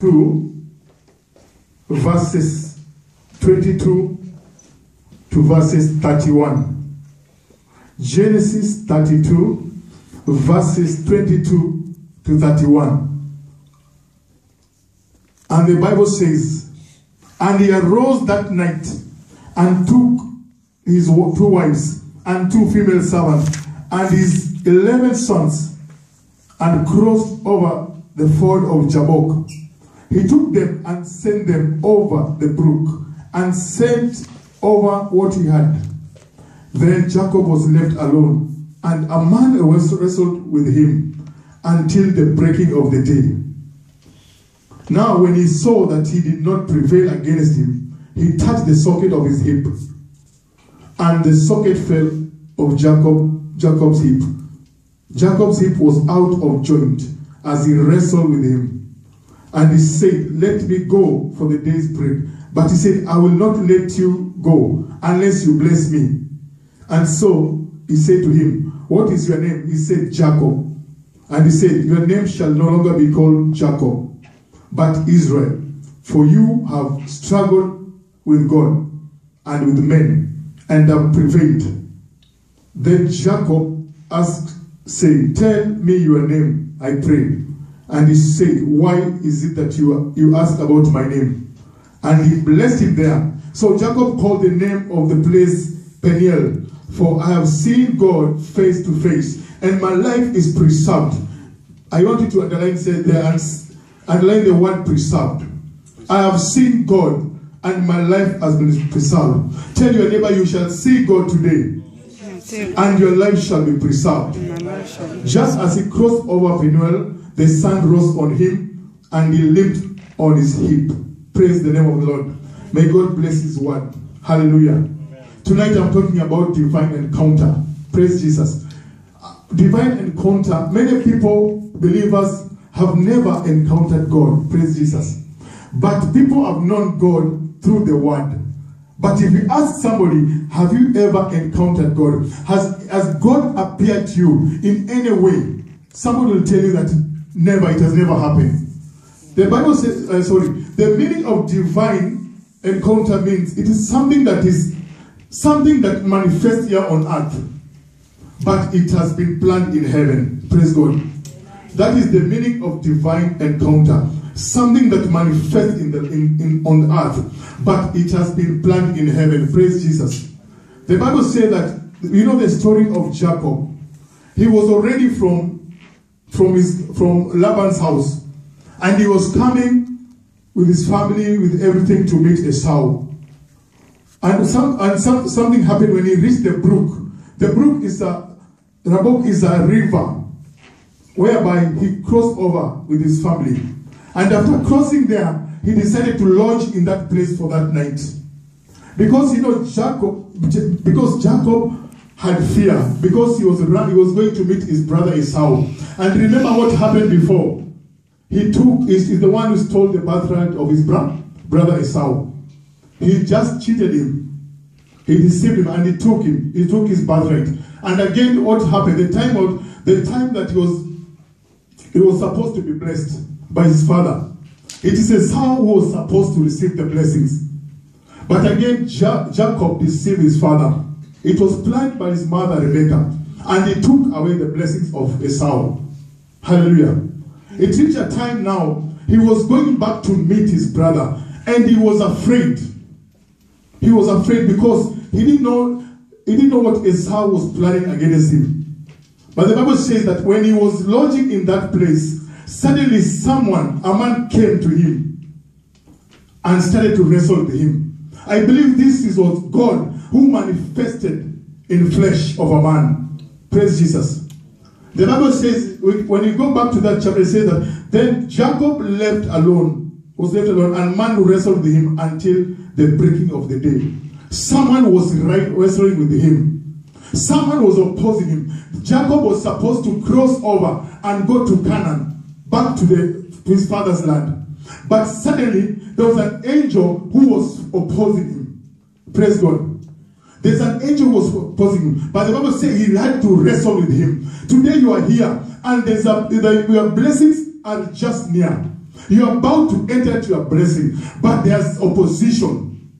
2 verses 22 to verses 31. Genesis 32 verses 22 to 31. And the Bible says, and he arose that night and took his 2 wives and 2 female servants and his 11 sons and crossed over the ford of Jabbok. He took them and sent them over the brook and sent over what he had. Then Jacob was left alone, and a man wrestled with him until the breaking of the day. Now when he saw that he did not prevail against him, he touched the socket of his hip, and the socket fell of Jacob's hip. Jacob's hip was out of joint as he wrestled with him. And he said, let me go for the day's break. But he said, I will not let you go unless you bless me. And so he said to him, what is your name? He said, Jacob. And he said, your name shall no longer be called Jacob, but Israel. For you have struggled with God and with men, and have prevailed. Then Jacob asked, saying, tell me your name, I pray. And he said, why is it that you ask about my name? And he blessed him there. So Jacob called the name of the place Peniel, for I have seen God face to face, and my life is preserved. I want you to underline the word preserved. I have seen God, and my life has been preserved. Tell your neighbor, you shall see God today, and your life shall be preserved. Just as he crossed over Peniel, the sun rose on him, and he leaped on his hip. Praise the name of the Lord. May God bless his word. Hallelujah. Amen. Tonight I'm talking about divine encounter. Praise Jesus. Divine encounter. Many people, believers, have never encountered God. Praise Jesus. But people have known God through the word. But if you ask somebody, have you ever encountered God? Has God appeared to you in any way? Somebody will tell you that never, it has never happened. The Bible says, the meaning of divine encounter means it is something that manifests here on earth, but it has been planned in heaven. Praise God. That is the meaning of divine encounter. Something that manifests on earth, but it has been planned in heaven. Praise Jesus. The Bible says that, you know the story of Jacob. He was already from Laban's house, and he was coming with his family, with everything, to meet Esau. And something happened when he reached the brook. The brook is a river whereby he crossed over with his family. And after crossing there, he decided to lodge in that place for that night. Because Jacob had fear, because he was going to meet his brother Esau. And remember what happened before. Is the one who stole the birthright of his brother Esau. He just cheated him. He deceived him, and he took his birthright. And again, what happened? The time that he was supposed to be blessed by his father. It is Esau who was supposed to receive the blessings. But again, Jacob deceived his father. It was planned by his mother Rebekah, and he took away the blessings of Esau. Hallelujah. It reached a time now, he was going back to meet his brother, and he was afraid. He was afraid because he didn't know what Esau was planning against him. But the Bible says that when he was lodging in that place, suddenly a man came to him and started to wrestle with him. I believe this was God who manifested in flesh of a man. Praise Jesus. The Bible says, when you go back to that chapter, it says that then Jacob was left alone, and man wrestled with him until the breaking of the day. Someone was wrestling with him. Someone was opposing him. Jacob was supposed to cross over and go to Canaan, back to his father's land. But suddenly, there was an angel who was opposing him. Praise God. There's an angel who was opposing him. But the Bible says he had to wrestle with him. Today you are here, and your blessings are just near. You are about to enter into your blessing, but there's opposition.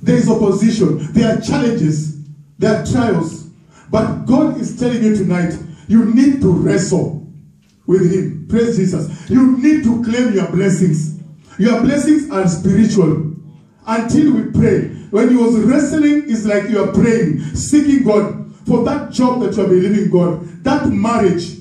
There is opposition. There are challenges. There are trials. But God is telling you tonight, you need to wrestle with Him. Praise Jesus. You need to claim your blessings. Your blessings are spiritual. Until we pray. When you was wrestling, it's like you are praying, seeking God for that job that you are believing God, that marriage,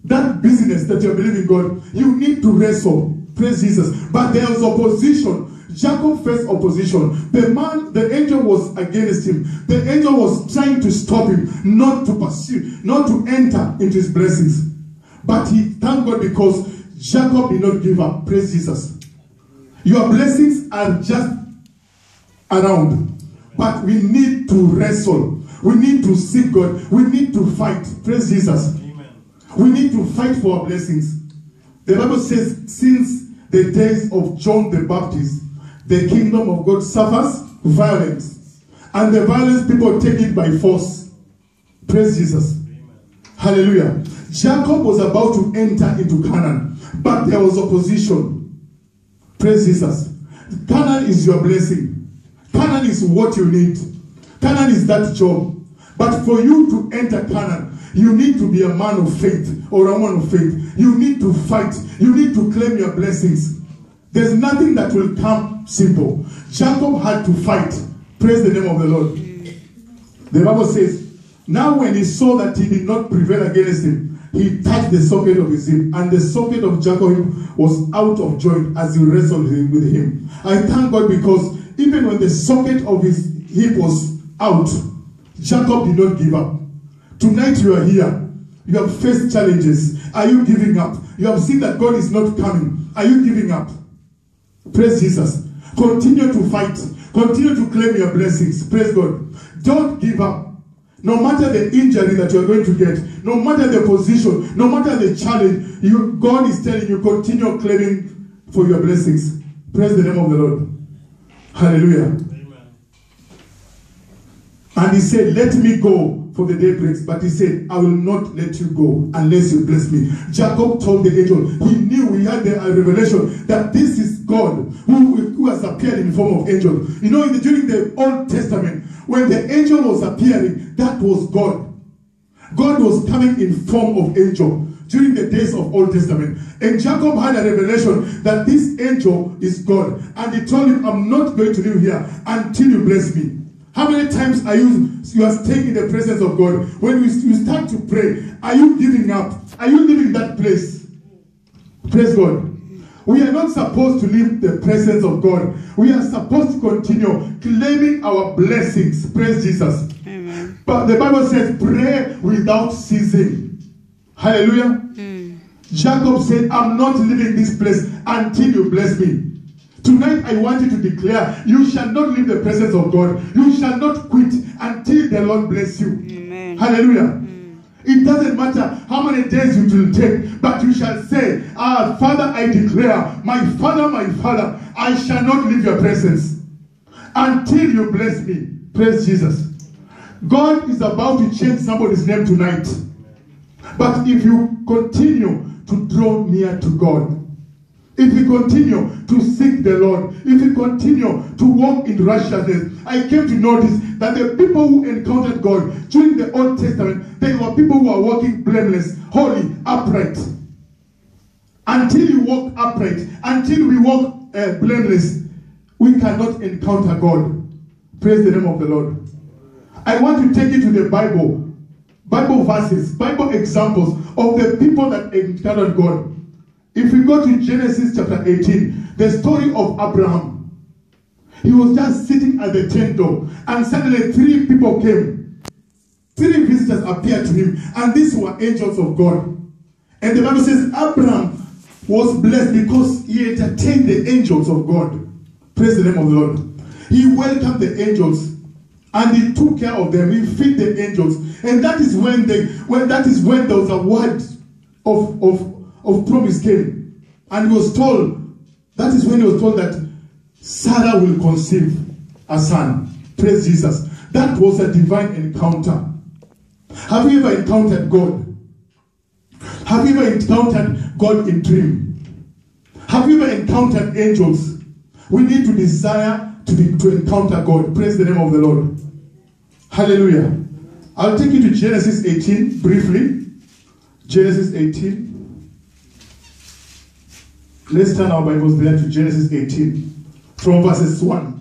that business that you are believing God. You need to wrestle. Praise Jesus. But there was opposition. Jacob faced opposition. The angel was against him. The angel was trying to stop him, not to pursue, not to enter into his blessings. But he thanked God because Jacob did not give up. Praise Jesus. Your blessings are just around. But we need to wrestle. We need to seek God. We need to fight. Praise Jesus. Amen. We need to fight for our blessings. The Bible says, since the days of John the Baptist, the kingdom of God suffers violence. And the violence people take it by force. Praise Jesus. Amen. Hallelujah. Jacob was about to enter into Canaan, but there was opposition. Praise Jesus. Canaan is your blessing. Canaan is what you need. Canaan is that job. But for you to enter Canaan, you need to be a man of faith or a woman of faith. You need to fight. You need to claim your blessings. There's nothing that will come simple. Jacob had to fight. Praise the name of the Lord. The Bible says, now when he saw that he did not prevail against him, he touched the socket of his hip, and the socket of Jacob was out of joint as he wrestled with him. I thank God because even when the socket of his hip was out, Jacob did not give up. Tonight you are here. You have faced challenges. Are you giving up? You have seen that God is not coming. Are you giving up? Praise Jesus. Continue to fight. Continue to claim your blessings. Praise God. Don't give up. No matter the injury that you are going to get, no matter the position, no matter the challenge, God is telling you, continue claiming for your blessings. Praise the name of the Lord. Hallelujah. Amen. And he said, let me go, for the day breaks. But he said, I will not let you go unless you bless me. Jacob told the angel, he knew, he had the revelation that this is God who has appeared in the form of angel. You know, during the Old Testament, when the angel was appearing, that was God. God was coming in form of angel during the days of Old Testament. And Jacob had a revelation that this angel is God. And he told him, I'm not going to live here until you bless me. How many times are you are staying in the presence of God? When you start to pray, are you giving up? Are you leaving that place? Praise God. We are not supposed to leave the presence of God. We are supposed to continue claiming our blessings. Praise Jesus. Amen. But the Bible says, pray without ceasing. Hallelujah. Jacob said, I'm not leaving this place until you bless me. Tonight I want you to declare, you shall not leave the presence of God. You shall not quit until the Lord bless you. Amen. Hallelujah. It doesn't matter how many days it will take, but you shall say, Father, I declare, my Father, I shall not leave your presence until you bless me. Praise Jesus. God is about to change somebody's name tonight. But if you continue to draw near to God, if you continue to seek the Lord, if you continue to walk in righteousness, I came to notice that the people who encountered God during the Old Testament, they were people who are walking blameless, holy, upright. Until you walk upright, until we walk blameless, we cannot encounter God. Praise the name of the Lord. I want to take you to the Bible verses, Bible examples of the people that encountered God. If we go to Genesis chapter 18, the story of Abraham. He was just sitting at the tent door, and suddenly 3 people came. 3 visitors appeared to him, and these were angels of God. And the Bible says Abraham was blessed because he entertained the angels of God. Praise the name of the Lord. He welcomed the angels, and he took care of them. He fed the angels, and that is when there was a word of promise came, and he was told, that is when he was told that Sarah will conceive a son. Praise Jesus. That was a divine encounter. Have you ever encountered God? Have you ever encountered God in dream? Have Have you ever encountered angels? We need to desire to encounter God. Praise the name of the Lord. Hallelujah. I'll take you to Genesis 18 briefly. Genesis 18. Let's turn our Bibles there to Genesis 18. From verses 1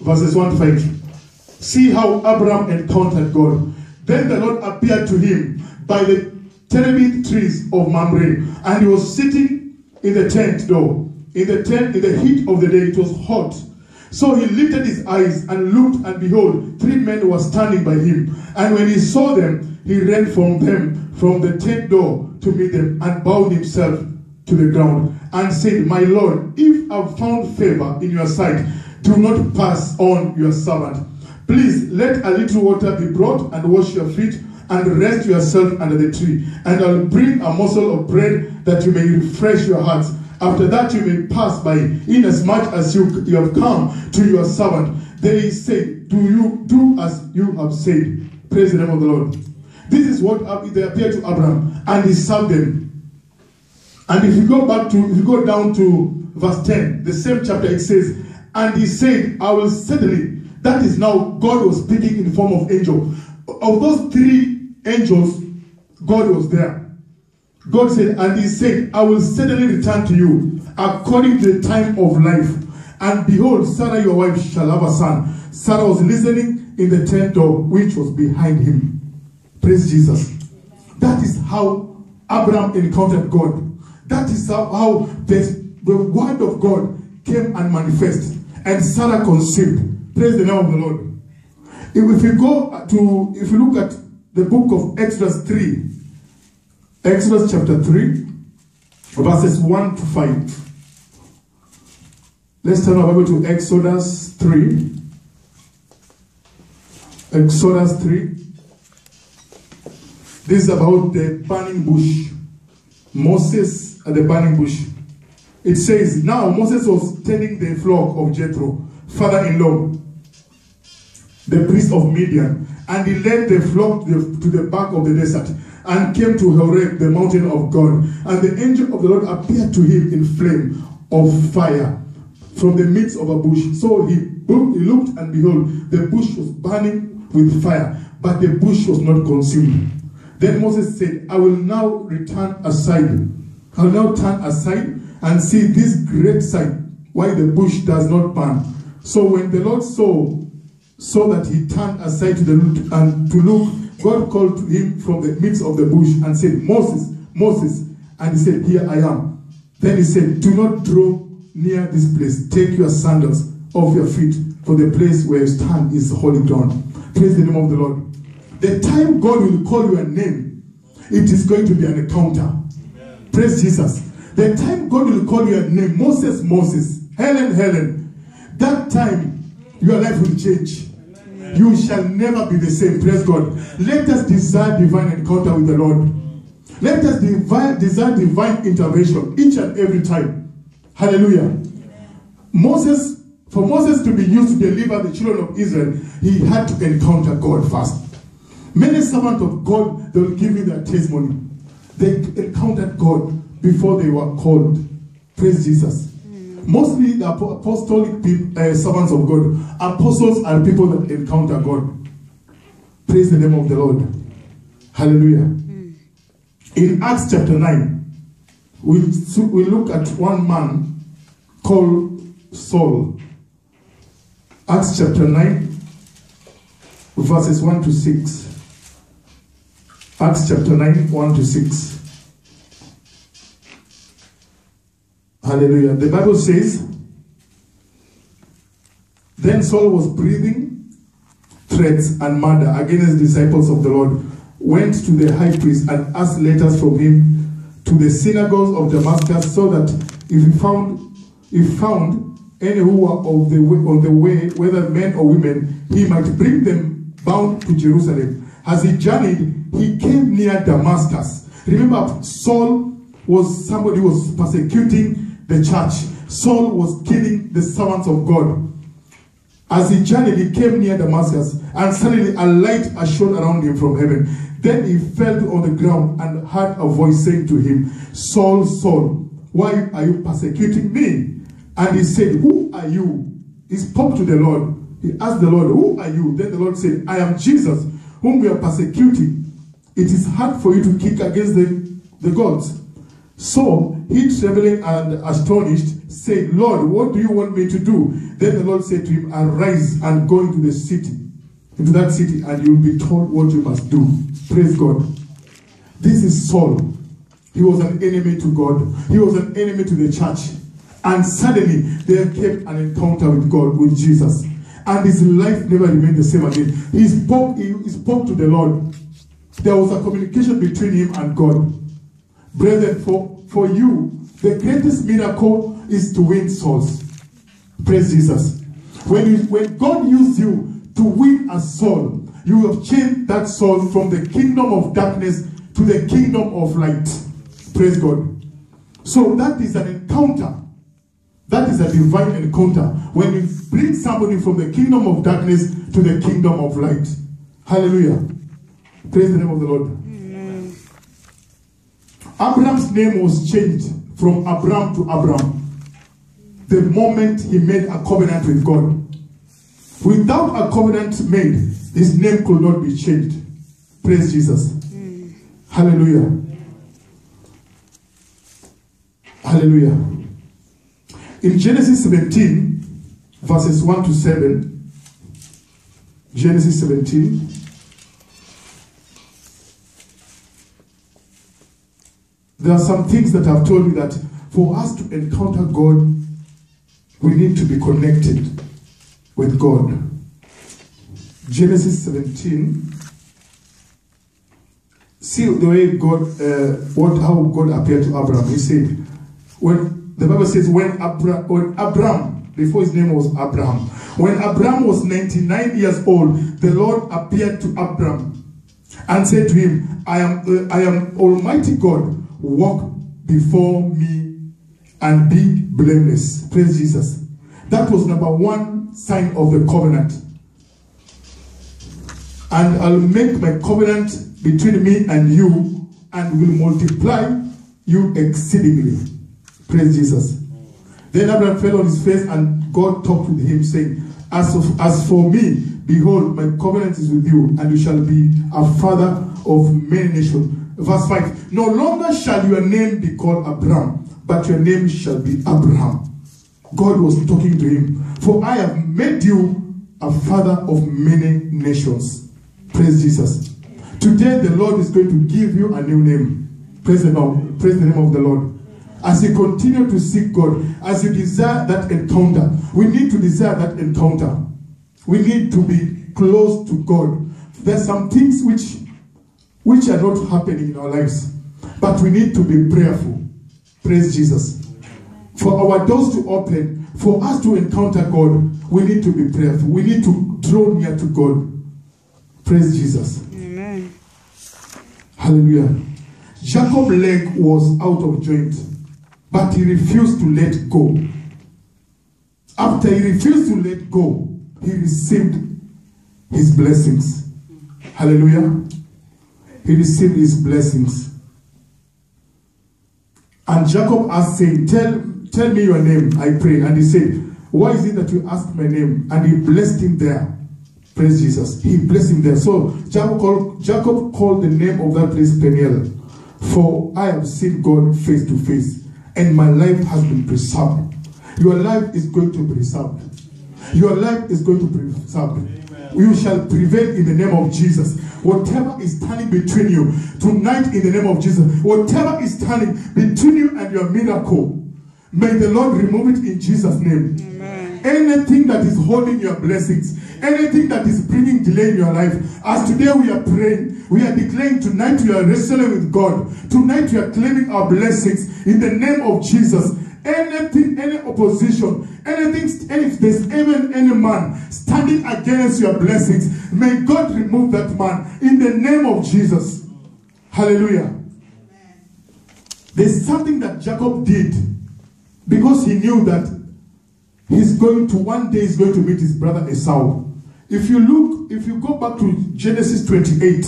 to 5. See how Abraham encountered God. Then the Lord appeared to him by the terebinth trees of Mamre, and he was sitting in the tent door. In the heat of the day, it was hot. So he lifted his eyes and looked, and behold, 3 men were standing by him. And when he saw them, he ran from them from the tent door to meet them, and bowed himself to the ground, and said, My Lord, if I've found favor in your sight, do not pass on your servant. Please let a little water be brought, and wash your feet, and rest yourself under the tree. And I'll bring a morsel of bread, that you may refresh your hearts. After that you may pass by, inasmuch as you have come to your servant. They said, do as you have said. Praise the name of the Lord. This is what they appeared to Abraham, and he served them. And if you go down to verse 10, the same chapter, it says, and he said, I will certainly. That is now God was speaking in the form of angel. Of those 3 angels, God was there. God said, and he said, I will certainly return to you according to the time of life. And behold, Sarah your wife shall have a son. Sarah was listening in the tent door, which was behind him. Praise Jesus. That is how Abraham encountered God. That is how the word of God came and manifested. And Sarah conceived. Praise the name of the Lord. If you look at the book of Exodus 3, Exodus chapter 3, verses 1 to 5. Let's turn our Bible to Exodus 3. Exodus 3. This is about the burning bush. Moses at the burning bush. It says, now Moses was tending the flock of Jethro, father-in-law, the priest of Midian, and he led the flock to the back of the desert, and came to Horeb, the mountain of God. And the angel of the Lord appeared to him in flame of fire from the midst of a bush. So he looked, and behold, the bush was burning with fire, but the bush was not consumed. Then Moses said, I will now turn aside and see this great sight, why the bush does not burn. So when the Lord saw that he turned aside to look, God called to him from the midst of the bush and said, Moses, Moses. And he said, here I am. Then he said, do not draw near this place. Take your sandals off your feet, for the place where you stand is holy ground. Praise the name of the Lord. The time God will call your name, it is going to be an encounter. Amen. Praise Jesus. The time God will call your name, Moses, Moses, Helen, Helen, that time your life will change. Amen. You shall never be the same. Praise God. Let us desire divine encounter with the Lord. Let us desire divine intervention each and every time. Hallelujah. Amen. For Moses to be used to deliver the children of Israel, he had to encounter God first. Many servants of God, they will give you their testimony. They encountered God before they were called. Praise Jesus. Mostly the apostolic servants of God. Apostles are people that encounter God. Praise the name of the Lord. Hallelujah. In Acts chapter 9, we look at one man called Saul. Acts chapter 9, verses 1 to 6. Acts chapter 9, 1 to 6. Hallelujah. The Bible says, then Saul was breathing threats and murder against the disciples of the Lord, went to the high priest and asked letters from him to the synagogues of Damascus, so that if he found any who were on the way, whether men or women, he might bring them bound to Jerusalem. As he journeyed, he came near Damascus. Remember, Saul was somebody who was persecuting the church. Saul was killing the servants of God. As he journeyed, he came near Damascus, and suddenly a light shone around him from heaven. Then he fell on the ground and heard a voice saying to him, Saul, Saul, why are you persecuting me? And he said, who are you? He spoke to the Lord. He asked the Lord, who are you? Then the Lord said, I am Jesus, whom we are persecuting. It is hard for you to kick against the gods. So he, trembling and astonished, said, Lord, what do you want me to do? Then the Lord said to him, arise and go into the city, into that city, and you will be told what you must do. Praise God. This is Saul. He was an enemy to God. He was an enemy to the church. And suddenly there came an encounter with God, with Jesus. And his life never remained the same again. He spoke to the Lord. There was a communication between him and God. Brethren, for you, the greatest miracle is to win souls. Praise Jesus. When God used you to win a soul, you have changed that soul from the kingdom of darkness to the kingdom of light. Praise God. So that is an encounter. That is a divine encounter. When you bring somebody from the kingdom of darkness to the kingdom of light. Hallelujah. Praise the name of the Lord. Amen. Abraham's name was changed from Abram to Abram the moment he made a covenant with God. Without a covenant made, his name could not be changed. Praise Jesus. Hallelujah. Hallelujah. In Genesis 17, verses 1 to 7, Genesis 17, there are some things that I've told you that for us to encounter God, we need to be connected with God. Genesis 17. See the way God, how God appeared to Abraham. He said, when the Bible says, when Abraham, before his name was Abraham, when Abraham was 99 years old, the Lord appeared to Abraham and said to him, I am Almighty God. Walk before me and be blameless. Praise Jesus. That was number one sign of the covenant. And I'll make my covenant between me and you, and will multiply you exceedingly. Praise Jesus. Then Abraham fell on his face, and God talked with him, saying, As for me, behold, my covenant is with you, and you shall be a father of many nations. Verse 5, no longer shall your name be called Abraham, but your name shall be Abraham. God was talking to him. For I have made you a father of many nations. Praise Jesus. Today the Lord is going to give you a new name. Praise the Lord. Praise the name of the Lord. As you continue to seek God, as you desire that encounter, we need to desire that encounter. We need to be close to God. There's some things which are not happening in our lives, but we need to be prayerful. Praise Jesus. For our doors to open, for us to encounter God, we need to be prayerful. We need to draw near to God. Praise Jesus. Amen. Hallelujah. Jacob's leg was out of joint, but he refused to let go. After he refused to let go, he received his blessings. Hallelujah. He received his blessings. And Jacob asked, saying, Tell me your name, I pray. And he said, why is it that you asked my name? And he blessed him there. Praise Jesus. He blessed him there. So Jacob called the name of that place Peniel. For I have seen God face to face, and my life has been preserved. Your life is going to be preserved. Your life is going to be preserved. You shall prevail in the name of Jesus. Whatever is standing between you tonight, in the name of Jesus, whatever is standing between you and your miracle, may the Lord remove it in Jesus' name. Amen. Anything that is holding your blessings, anything that is bringing delay in your life, as today we are praying, we are declaring tonight we are wrestling with God. Tonight we are claiming our blessings in the name of Jesus. Anything, any opposition, anything, if there's even any man standing against your blessings, may God remove that man in the name of Jesus. Hallelujah. Amen. There's something that Jacob did because he knew that one day he's going to meet his brother Esau. If you go back to Genesis 28,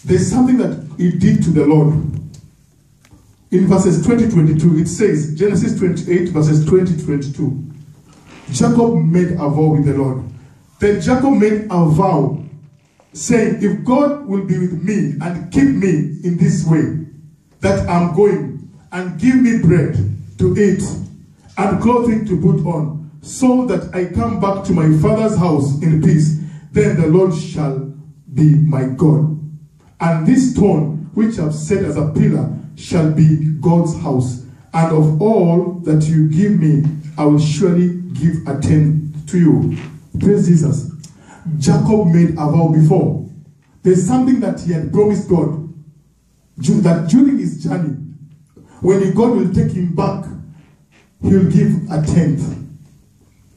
there's something that he did to the Lord. in verses 20-22, it says, Genesis 28, verses 20-22, Jacob made a vow with the Lord. Then Jacob made a vow, saying, if God will be with me and keep me in this way, that I'm going, and give me bread to eat, and clothing to put on, so that I come back to my father's house in peace, then the Lord shall be my God. And this stone, which I've set as a pillar, shall be God's house. And of all that you give me, I will surely give a tenth to you. Praise Jesus. Jacob made a vow before. There's something that he had promised God, that during his journey, when God will take him back, he'll give a tenth.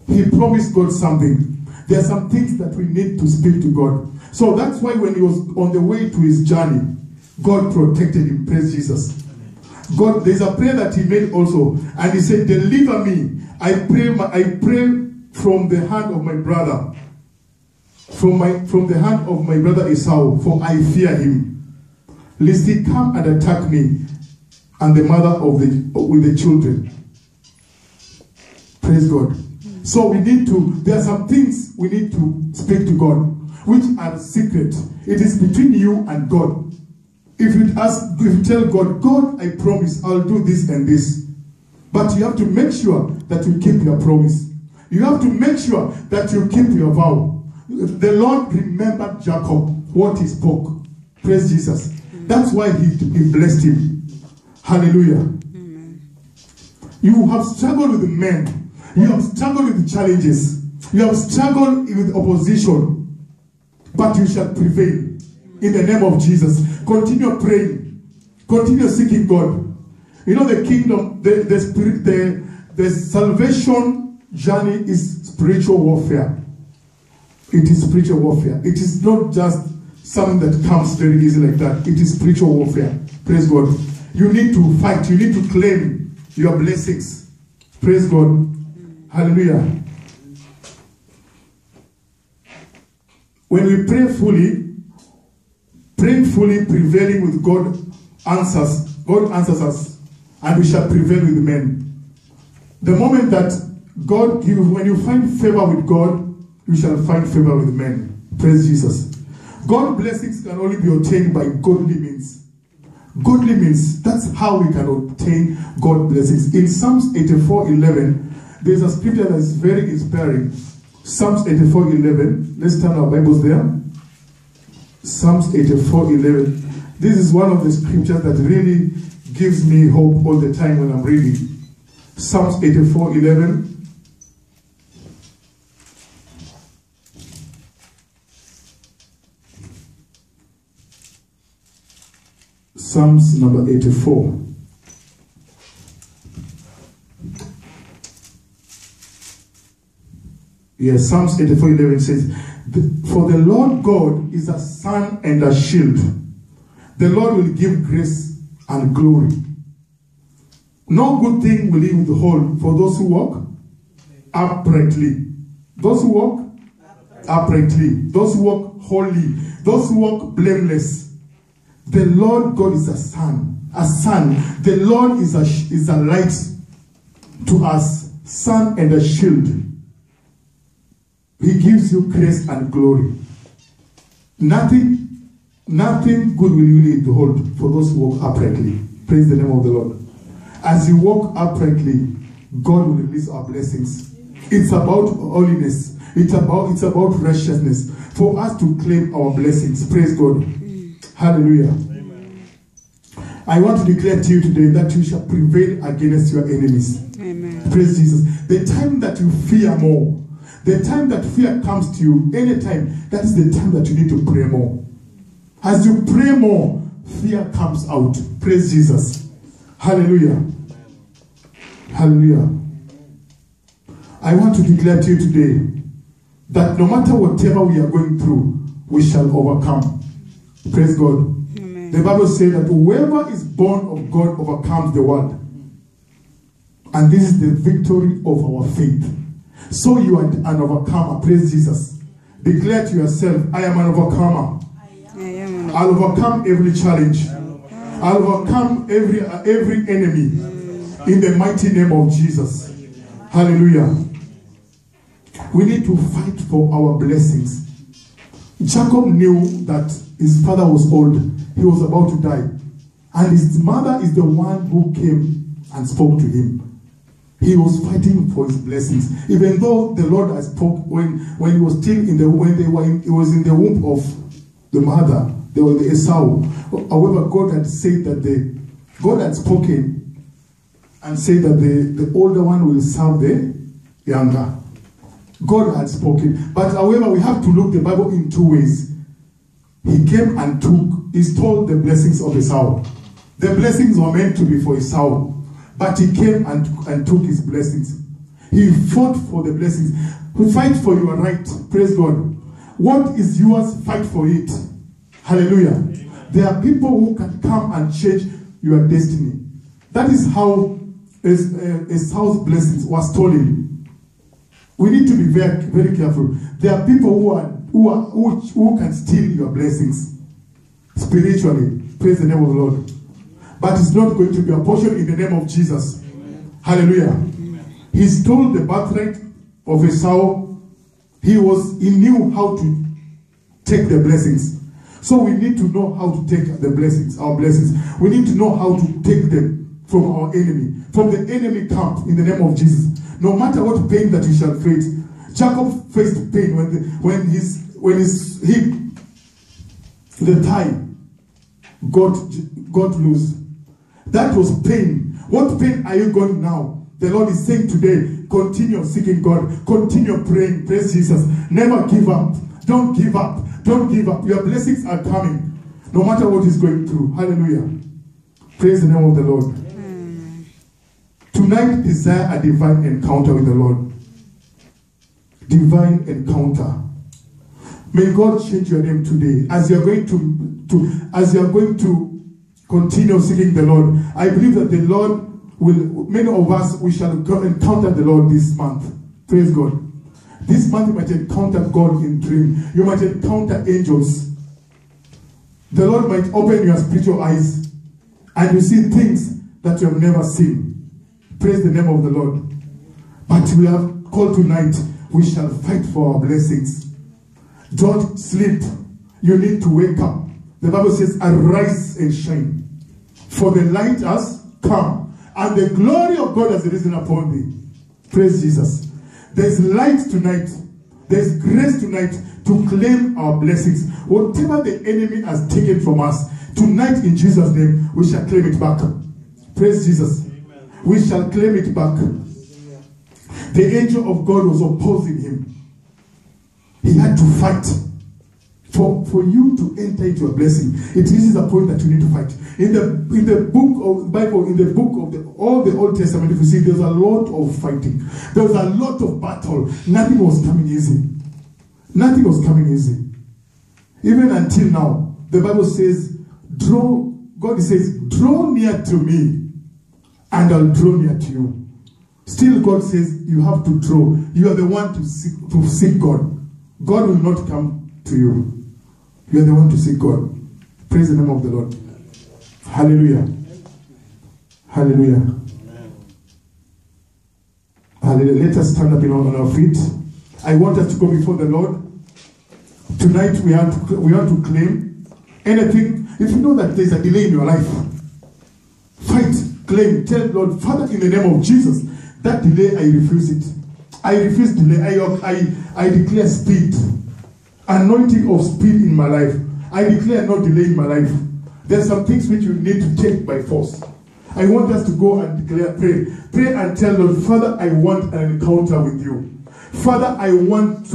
He promised God something. There are some things that we need to speak to God. So that's why when he was on the way to his journey, God protected him. Praise Jesus. God, there's a prayer that he made also, and he said, deliver me. I pray from the hand of my brother, from the hand of my brother Esau, for I fear him, lest he come and attack me and the mother with the children. Praise God. So there are some things we need to speak to God, which are secret. It is between you and God. If you tell God, God, I promise I'll do this and this. But you have to make sure that you keep your promise. You have to make sure that you keep your vow. The Lord remembered Jacob, what he spoke. Praise Jesus. That's why he blessed him. Hallelujah. Amen. You have struggled with men. You have struggled with challenges. You have struggled with opposition. But you shall prevail. In the name of Jesus. Continue praying. Continue seeking God. You know, the kingdom, the salvation journey is spiritual warfare. It is spiritual warfare. It is not just something that comes very easy like that. It is spiritual warfare. Praise God. You need to fight. You need to claim your blessings. Praise God. Hallelujah. When we pray fully, praying fully, prevailing with God answers us, and we shall prevail with men. The moment that God gives, when you find favor with God, you shall find favor with men. Praise Jesus. God's blessings can only be obtained by godly means. Godly means, that's how we can obtain God's blessings. In Psalms 84:11, there's a scripture that is very inspiring. Psalms 84:11. Let's turn our Bibles there. Psalms 84:11. This is one of the scriptures that really gives me hope all the time when I'm reading. Psalms 84:11. Psalms number 84. Yes, Psalms 84:11 says, for the Lord God is a sun and a shield. The Lord will give grace and glory. No good thing will he withhold for those who walk uprightly. Those who walk uprightly. Those who walk holy. Those who walk blameless. The Lord God is a sun. A sun. The Lord is a light to us. Sun and a shield. He gives you grace and glory. Nothing good will you need to hold for those who walk uprightly. Praise the name of the Lord. As you walk uprightly, God will release our blessings. It's about holiness. It's about righteousness. For us to claim our blessings. Praise God. Hallelujah. Amen. I want to declare to you today that you shall prevail against your enemies. Amen. Praise Jesus. The time that you fear more, the time that fear comes to you, anytime, that is the time that you need to pray more. As you pray more, fear comes out. Praise Jesus. Hallelujah. Hallelujah. I want to declare to you today that no matter whatever we are going through, we shall overcome. Praise God. Amen. The Bible says that whoever is born of God overcomes the world. And this is the victory of our faith. So you are an overcomer. Praise Jesus. Declare to yourself, I am an overcomer. I'll overcome every challenge. I'll overcome every enemy in the mighty name of Jesus. Hallelujah. We need to fight for our blessings. Jacob knew that his father was old. He was about to die. And his mother is the one who came and spoke to him. He was fighting for his blessings. Even though the Lord had spoke when he was still in the he was in the womb of the mother, there was the Esau. However, God had said that God had spoken and said that the older one will serve the younger. God had spoken. But however, we have to look the Bible in two ways. He came and he stole the blessings of Esau. The blessings were meant to be for Esau. But he came and took his blessings. He fought for the blessings. Fight for your right. Praise God. What is yours, fight for it. Hallelujah. Amen. There are people who can come and change your destiny. That is how Esau's blessings were stolen. We need to be very, very careful. There are people who can steal your blessings spiritually. Praise the name of the Lord. But it's not going to be a portion in the name of Jesus. Amen. Hallelujah. Amen. He stole the birthright of Esau. He knew how to take the blessings. So we need to know how to take the blessings, our blessings. We need to know how to take them from our enemy, from the enemy camp in the name of Jesus. No matter what pain that we shall face. Jacob faced pain when his hip, the thigh, got loose. That was pain. What pain are you going now? The Lord is saying today, continue seeking God. Continue praying. Praise Jesus. Never give up. Don't give up. Don't give up. Your blessings are coming. No matter what is going through. Hallelujah. Praise the name of the Lord. Tonight, desire a divine encounter with the Lord. Divine encounter. May God change your name today. As you are going to continue seeking the Lord, I believe that the Lord many of us, we shall encounter the Lord this month. Praise God. This month you might encounter God in dream. You might encounter angels. The Lord might open your spiritual eyes and you see things that you have never seen. Praise the name of the Lord. But we are called tonight, we shall fight for our blessings. Don't sleep. You need to wake up. The Bible says, arise and shine, for the light has come, and the glory of God has risen upon thee. Praise Jesus. There's light tonight. There's grace tonight to claim our blessings. Whatever the enemy has taken from us, tonight in Jesus' name, we shall claim it back. Praise Jesus. Amen. We shall claim it back. The angel of God was opposing him. He had to fight. For you to enter into a blessing, it is a point that you need to fight. In the book of the Bible, in the book of all the Old Testament, if you see, there's a lot of fighting. There was a lot of battle. Nothing was coming easy. Nothing was coming easy. Even until now, the Bible says, God says, draw near to me, and I'll draw near to you. Still, God says, you have to draw. You are the one to seek God. God will not come to you. You are the one to seek God. Praise the name of the Lord. Hallelujah. Hallelujah. Hallelujah. Let us stand up on our feet. I want us to go before the Lord. Tonight we want to claim anything. If you know that there's a delay in your life, fight, claim, tell Lord, Father, in the name of Jesus, that delay, I refuse it. I refuse delay. I declare speed. Anointing of speed in my life. I declare no delay in my life. There are some things which you need to take by force. I want us to go and declare, pray and tell Lord, Father, I want an encounter with you. Father, I want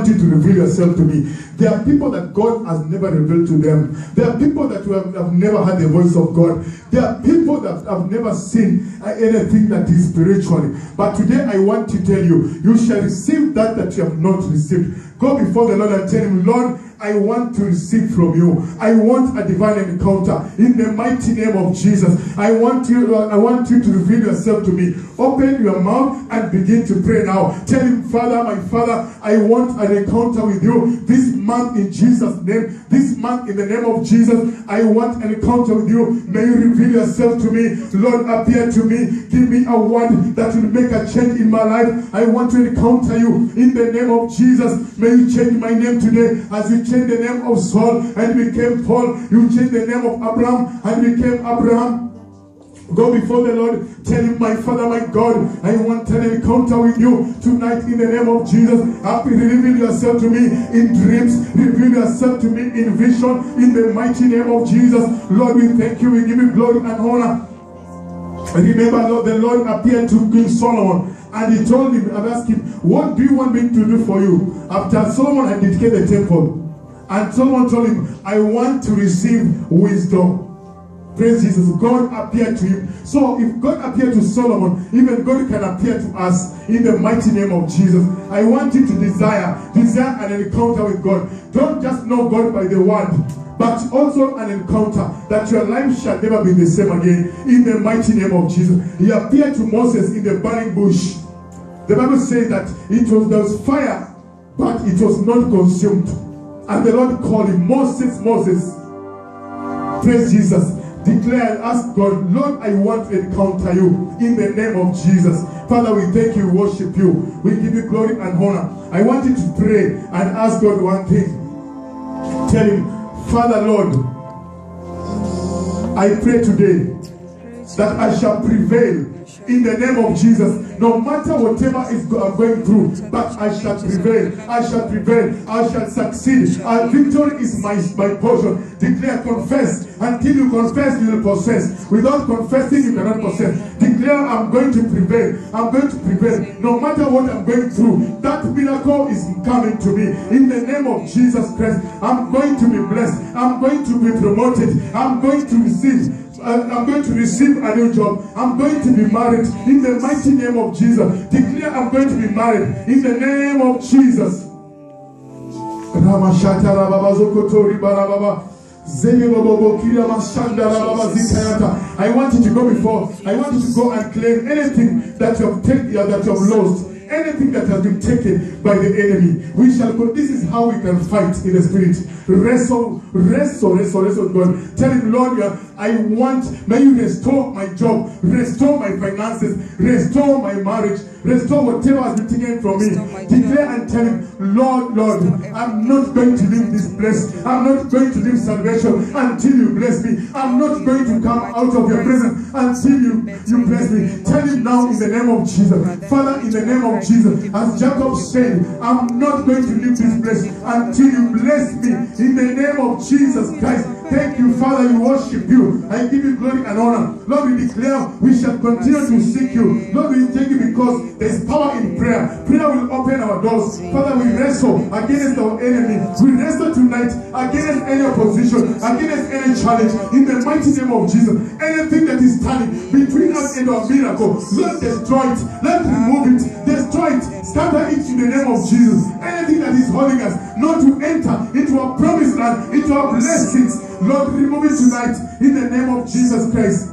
you to reveal yourself to me. There are people that God has never revealed to them. There are people that have never heard the voice of God. There are people that have never seen anything that is spiritually. But today I want to tell you, you shall receive that you have not received. Go before the Lord and tell him, Lord, I want to receive from you. I want a divine encounter in the mighty name of Jesus. I want you to reveal yourself to me. Open your mouth and begin to pray now. Tell him, Father, my Father, I want an encounter with you this month in Jesus' name. This month in the name of Jesus, I want an encounter with you. May you reveal yourself to me. Lord, appear to me. Give me a word that will make a change in my life. I want to encounter you in the name of Jesus. May you change my name today as you changed the name of Saul and became Paul. You changed the name of Abraham and became Abraham. Go before the Lord. Tell him, my Father, my God, I want an encounter with you tonight in the name of Jesus. Reveal yourself to me in dreams. Reveal yourself to me in vision in the mighty name of Jesus. Lord, we thank you. We give you glory and honor. Remember, Lord, the Lord appeared to King Solomon and he told him and asked him, what do you want me to do for you? After Solomon had dedicated the temple, and Solomon told him, I want to receive wisdom. Praise Jesus. God appeared to him. So if God appeared to Solomon, even God can appear to us in the mighty name of Jesus. I want you to desire an encounter with God. Don't just know God by the word, but also an encounter that your life shall never be the same again in the mighty name of Jesus. He appeared to Moses in the burning bush. The Bible says that there was fire, but it was not consumed. And the Lord called him, Moses, Moses. Praise Jesus. Declare and ask God, Lord, I want to encounter you in the name of Jesus. Father, we thank you, worship you. We give you glory and honor. I want you to pray and ask God one thing. Tell him, Father, Lord, I pray today that I shall prevail in the name of Jesus. No matter whatever I'm going through, but I shall prevail. I shall prevail. I shall succeed. Victory is my portion. Declare, confess. Until you confess, you will possess. Without confessing, you cannot possess. Declare, I'm going to prevail. I'm going to prevail. No matter what I'm going through, that miracle is coming to me. In the name of Jesus Christ, I'm going to be blessed. I'm going to be promoted. I'm going to receive a new job. I'm going to be married in the mighty name of Jesus. Declare, I'm going to be married in the name of Jesus. I want you to go before. I want you to go and claim anything that you have taken, that you have lost. Anything that has been taken by the enemy, we shall go. This is how we can fight in the spirit. Wrestle with God. Tell him, Lord, may you restore my job, restore my finances, restore my marriage, restore whatever has been taken from me. Declare and tell him, Lord, I'm not going to leave this place. I'm not going to leave salvation until you bless me. I'm not going to come out of your presence until you bless me. Tell him now in the name of Jesus. Father, in the name of Jesus, as Jacob said, I'm not going to leave this place until you bless me in the name of Jesus Christ. Thank you, Father. We worship you. I give you glory and honor. Lord, we declare we shall continue to seek you. Lord, we thank you because there is power in prayer. Prayer will open our doors. Father, we wrestle against our enemy. We wrestle tonight against any opposition, against any challenge in the mighty name of Jesus. Anything that is standing between us and our miracle, Lord, destroy it. Let's remove it. Destroy it. Scatter it in the name of Jesus. Anything that is holding us not to enter into our promised land, into our blessings, Lord, remove it tonight in the name of Jesus Christ.